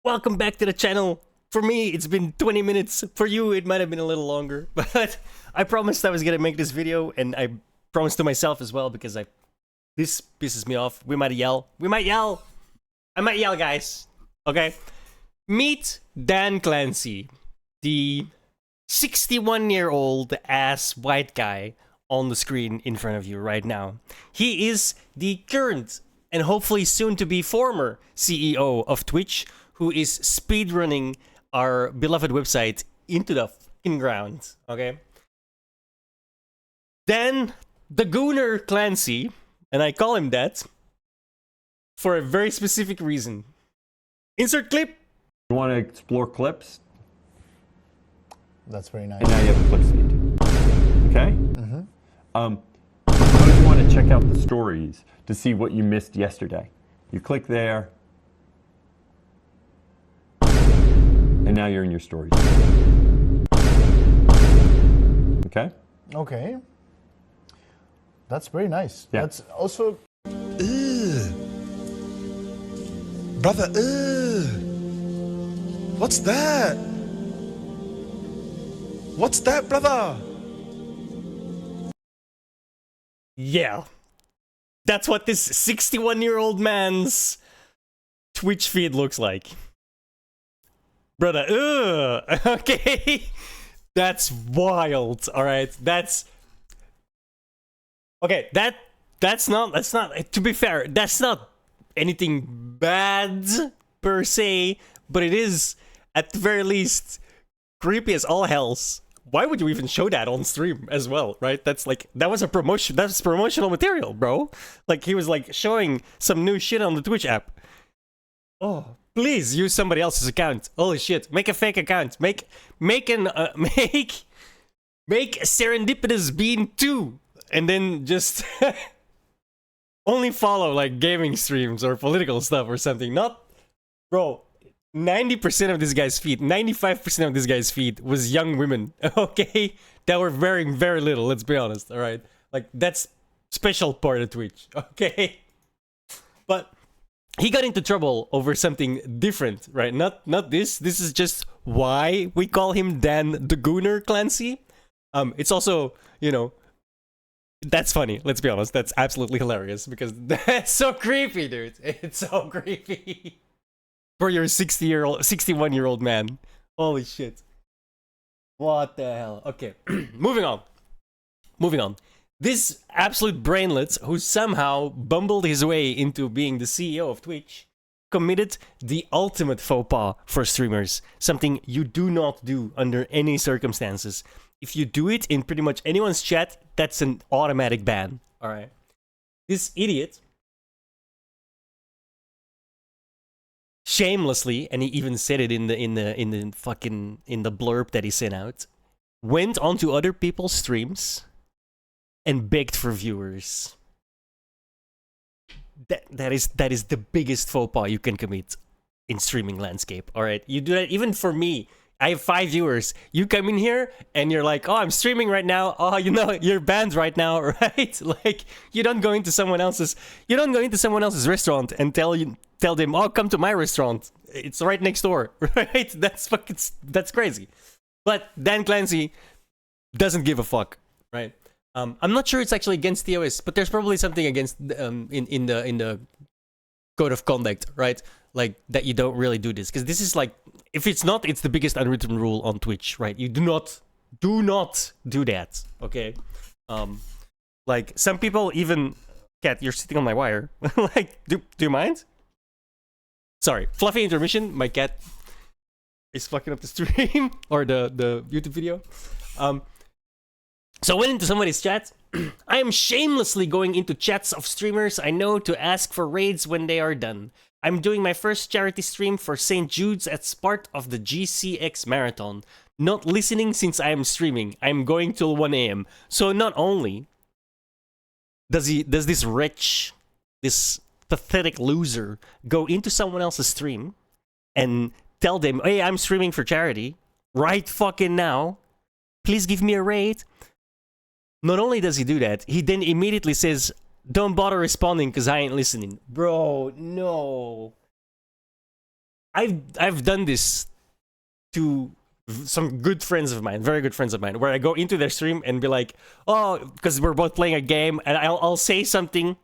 Welcome back to the channel. For me, it's been 20 minutes. For you, it might have been a little longer. But I promised I was gonna make this video, and I promised to myself as well, because this pisses me off. We might yell. We might yell. I might yell, guys. Okay? Meet Dan Clancy, the 61-year-old ass white guy on the screen in front of you right now. He is the current and hopefully soon to be former CEO of Twitch, who is speedrunning our beloved website into the fucking ground, okay? Then, the Gooner Clancy, and I call him that for a very specific reason. Insert clip! You want to explore clips? That's very nice. And now you have a clip feed. Okay? Suppose you want to check out the stories to see what you missed yesterday. You click there, and now you're in your stories. Okay? Okay. That's very nice. Yeah. That's also... Brother, what's that? What's that, brother? Yeah. That's what this 61-year-old man's Twitch feed looks like. Brother, okay. That's wild, alright? Okay, that's not, to be fair, that's not anything bad, per se, but it is, at the very least, creepy as all hells. Why would you even show that on stream as well, right? That's like, that was promotional material, bro. Like, he was like showing some new shit on the Twitch app. Oh, please use somebody else's account. Holy shit, make a fake account. Make Serendipitous Bean 2, and then just only follow like gaming streams or political stuff or something. Not, bro. 90% of this guy's feed, 95% of this guy's feed was young women, okay? That were wearing very little, let's be honest, alright? Like, that's special part of Twitch, okay? But he got into trouble over something different, right? Not this. This is just why we call him Dan the Gooner Clancy. It's also, you know, that's funny, let's be honest. That's absolutely hilarious, because that's so creepy, dude. It's so creepy. For your 61-year-old man. Holy shit. What the hell? Okay, moving on. This absolute brainlet, who somehow bumbled his way into being the CEO of Twitch, committed the ultimate faux pas for streamers. Something you do not do under any circumstances. If you do it in pretty much anyone's chat, that's an automatic ban. Alright. This idiot shamelessly, and he even said it in the blurb that he sent out, went onto other people's streams and begged for viewers. That is the biggest faux pas you can commit in streaming landscape. All right, you do that even for me. I have 5 viewers. You come in here and you're like, "Oh, I'm streaming right now." Oh, you know, you're banned right now, right? Like, you don't go into someone else's restaurant and tell them, "Oh, come to my restaurant. It's right next door." Right? That's crazy. But Dan Clancy doesn't give a fuck, right? I'm not sure it's actually against TOS, but there's probably something against in the code of conduct, right? Like, that you don't really do this, because this is like, if it's not, it's the biggest unwritten rule on Twitch, right? You do not do that, okay? Like, some people even... Cat, you're sitting on my wire. Like, do you mind? Sorry, fluffy intermission. My cat is fucking up the stream or the YouTube video. So I went into somebody's chat. I am shamelessly going into chats of streamers I know to ask for raids when they are done. I'm doing my first charity stream for St. Jude's as part of the GCX Marathon. Not listening since I am streaming. I'm going till 1 AM. So not only does this wretch, this pathetic loser, go into someone else's stream and tell them, "Hey, I'm streaming for charity right fucking now. Please give me a raid." Not only does he do that, he then immediately says, "Don't bother responding because I ain't listening." Bro, no. I've done this to some good friends of mine, very good friends of mine, where I go into their stream and be like, oh, because we're both playing a game, and I'll say something,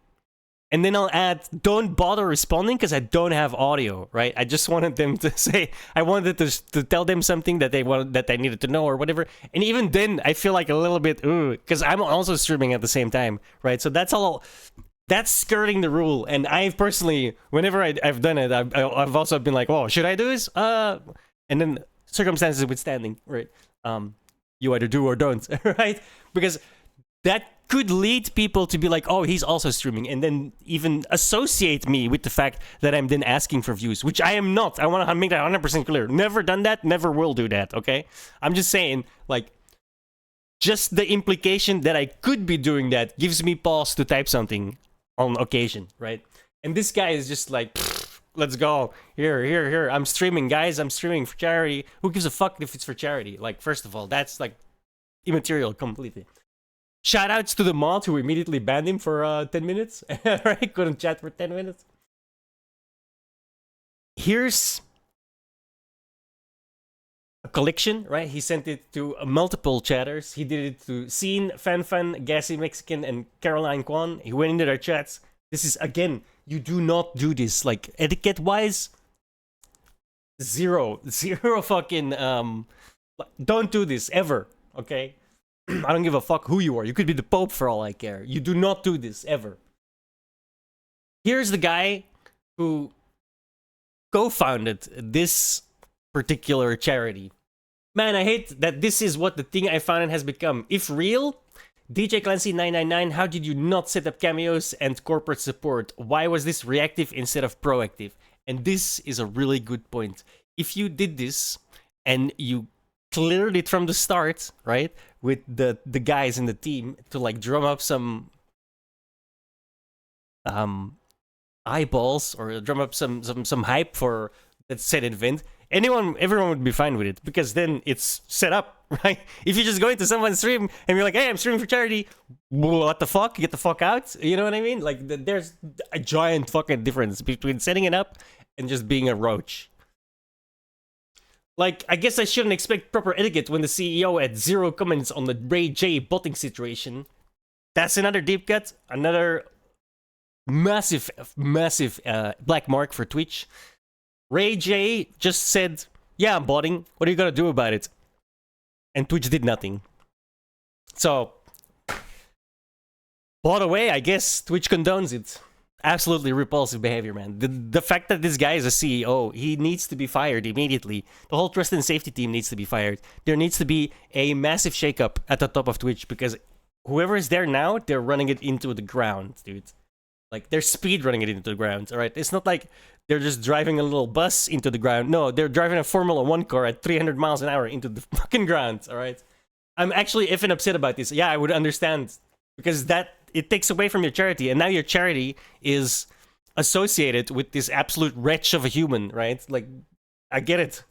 and then I'll add, don't bother responding because I don't have audio, right? I just wanted them to say, I wanted to tell them something that they wanted, that I needed to know or whatever. And even then, I feel like a little bit, ooh, because I'm also streaming at the same time, right? So that's all. That's skirting the rule. And I've personally, whenever I've done it, I've also been like, oh, should I do this? And then circumstances withstanding, right? You either do or don't, right? Because that could lead people to be like, oh, he's also streaming, and then even associate me with the fact that I'm then asking for views, which I am not. I want to make that 100% clear. Never done that, never will do that, okay? I'm just saying, like, just the implication that I could be doing that gives me pause to type something on occasion, right? And this guy is just like, let's go. Here. I'm streaming, guys. I'm streaming for charity. Who gives a fuck if it's for charity? Like, first of all, that's like immaterial completely. Shoutouts to the mod who immediately banned him for 10 minutes. Right? Couldn't chat for 10 minutes. Here's a collection, right? He sent it to multiple chatters. He did it to Scene, Fan, Gassy Mexican, and Caroline Kwan. He went into their chats. This is, again, you do not do this. Like, etiquette-wise, zero fucking, don't do this, ever, okay? I don't give a fuck who you are. You could be the Pope for all I care. You do not do this, ever. Here's the guy who co-founded this particular charity. Man, I hate that this is what the thing I founded has become. If real, DJ Clancy 999, how did you not set up cameos and corporate support? Why was this reactive instead of proactive? And this is a really good point. If you did this and you cleared it from the start, right, with the guys in the team to like drum up some eyeballs or drum up some hype for that said event, everyone would be fine with it, because then it's set up, right? If you just go into someone's stream and you're like, hey, I'm streaming for charity, what the fuck? Get the fuck out. You know what I mean? Like, there's a giant fucking difference between setting it up and just being a roach. Like, I guess I shouldn't expect proper etiquette when the CEO had 0 comments on the Ray J botting situation. That's another deep cut, another massive black mark for Twitch. Ray J just said, yeah, I'm botting. What are you gonna do about it? And Twitch did nothing. So, bought away, I guess Twitch condones it. Absolutely repulsive behavior, man. The fact that this guy is a CEO, he needs to be fired immediately. The whole trust and safety team needs to be fired. There needs to be a massive shakeup at the top of Twitch, because whoever is there now, they're running it into the ground, dude. Like, they're speed running it into the ground, alright? It's not like they're just driving a little bus into the ground. No, they're driving a Formula 1 car at 300 miles an hour into the fucking ground, alright? I'm actually effing upset about this. Yeah, I would understand, because it takes away from your charity, and now your charity is associated with this absolute wretch of a human, right? Like, I get it.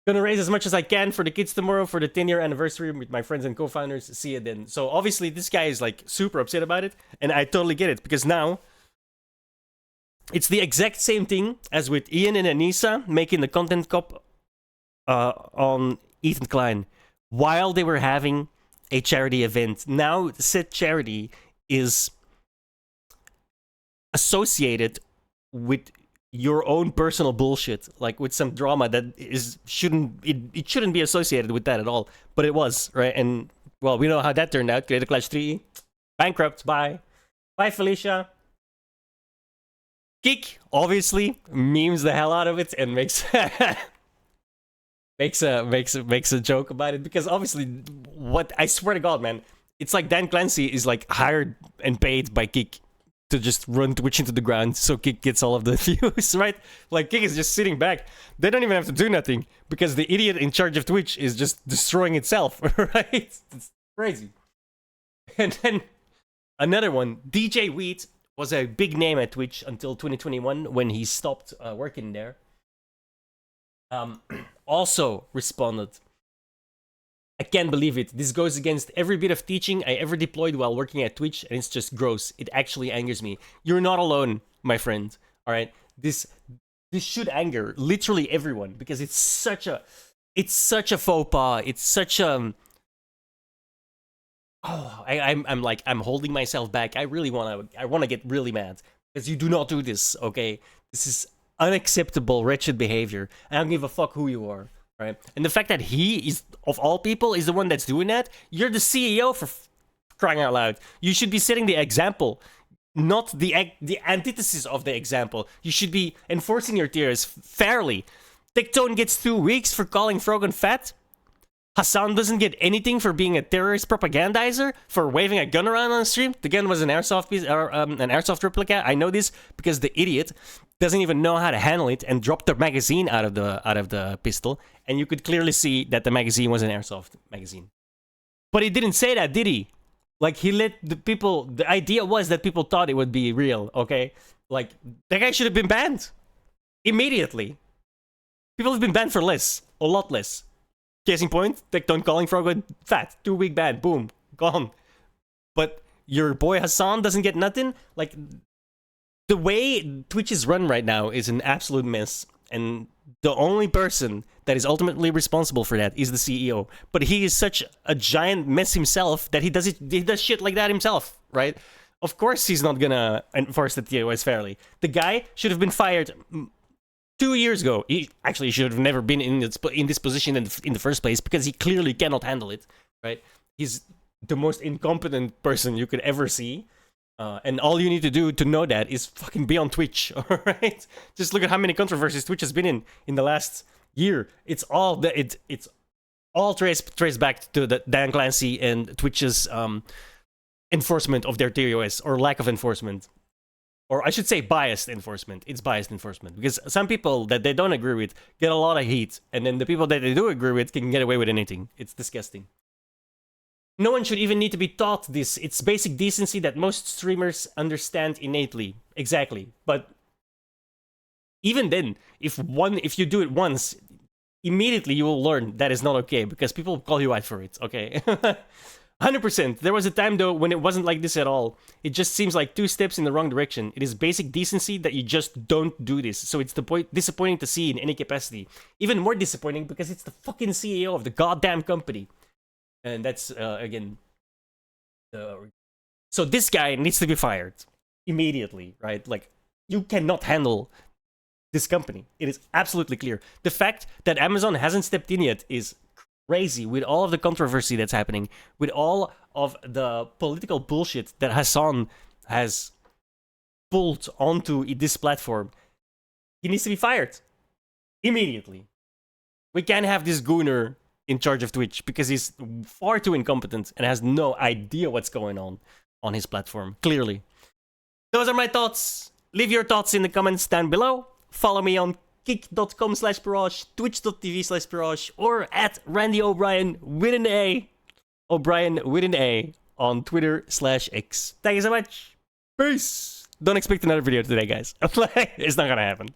Gonna raise as much as I can for the kids tomorrow for the 10-year anniversary with my friends and co-founders. See you then. So obviously this guy is like super upset about it, and I totally get it, because now it's the exact same thing as with Ian and Anissa making the content cop on Ethan Klein while they were having a charity event. Now said charity is associated with your own personal bullshit, like with some drama that shouldn't be associated with that at all, but it was, right? And well, we know how that turned out. Creator Clash 3 bankrupt. Bye Felicia. Geek obviously memes the hell out of it and makes makes a joke about it, because obviously, what I swear to God, man, it's like Dan Clancy is like hired and paid by Geek to just run Twitch into the ground so Kick gets all of the views, right? Like, Kick is just sitting back. They don't even have to do nothing, because the idiot in charge of Twitch is just destroying itself, right? It's crazy. And then another one, DJ Wheat was a big name at Twitch until 2021 when he stopped working there. Also responded, I can't believe it. This goes against every bit of teaching I ever deployed while working at Twitch, and it's just gross. It actually angers me. You're not alone, my friend. All right, this this should anger literally everyone because it's such a faux pas. It's such a I'm holding myself back. I wanna get really mad because you do not do this. Okay, this is unacceptable, wretched behavior. I don't give a fuck who you are, right? And the fact that he is of all people is the one that's doing that. You're the CEO for crying out loud. You should be setting the example, not the antithesis of the example. You should be enforcing your tiers fairly. Tectone gets 2 weeks for calling Frogan fat. Hassan doesn't get anything for being a terrorist propagandizer, for waving a gun around on the stream. The gun was an airsoft piece, or an airsoft replica. I know this because the idiot doesn't even know how to handle it and dropped the magazine out of the pistol. And you could clearly see that the magazine was an airsoft magazine. But he didn't say that, did he? Like, he let the people... The idea was that people thought it would be real, okay? Like, that guy should have been banned. Immediately. People have been banned for less. A lot less. Case in point, Tectone calling Frogwood fat. 2-week ban. Boom. Gone. But your boy Hassan doesn't get nothing? Like, the way Twitch is run right now is an absolute mess. And the only person that is ultimately responsible for that is the CEO. But he is such a giant mess himself that he does shit like that himself, right? Of course he's not gonna enforce the TOS fairly. The guy should have been fired 2 years ago. He actually should have never been in this position in the first place because he clearly cannot handle it, right? He's the most incompetent person you could ever see. And all you need to do to know that is fucking be on Twitch, alright? Just look at how many controversies Twitch has been in the last year. It's all traced back to the Dan Clancy and Twitch's enforcement of their TOS, or lack of enforcement. Or I should say biased enforcement. It's biased enforcement. Because some people that they don't agree with get a lot of heat, and then the people that they do agree with can get away with anything. It's disgusting. No one should even need to be taught this. It's basic decency that most streamers understand innately. Exactly. But even then, if you do it once, immediately you will learn that is not okay because people call you out for it, okay? 100%. There was a time, though, when it wasn't like this at all. It just seems like 2 steps in the wrong direction. It is basic decency that you just don't do this. So it's disappointing to see in any capacity. Even more disappointing because it's the fucking CEO of the goddamn company. And that's, again... So this guy needs to be fired. Immediately, right? Like, you cannot handle this company. It is absolutely clear. The fact that Amazon hasn't stepped in yet is crazy with all of the controversy that's happening, with all of the political bullshit that Hassan has pulled onto this platform. He needs to be fired. Immediately. We can't have this Gooner in charge of Twitch because he's far too incompetent and has no idea what's going on his platform, clearly. Those are my thoughts. Leave your thoughts in the comments down below. Follow me on kick.com/Barrage, twitch.tv/Barrage, or at Randy O'Brien with an A. O'Brien with an A on Twitter/X. Thank you so much. Peace. Don't expect another video today, guys. It's not gonna happen.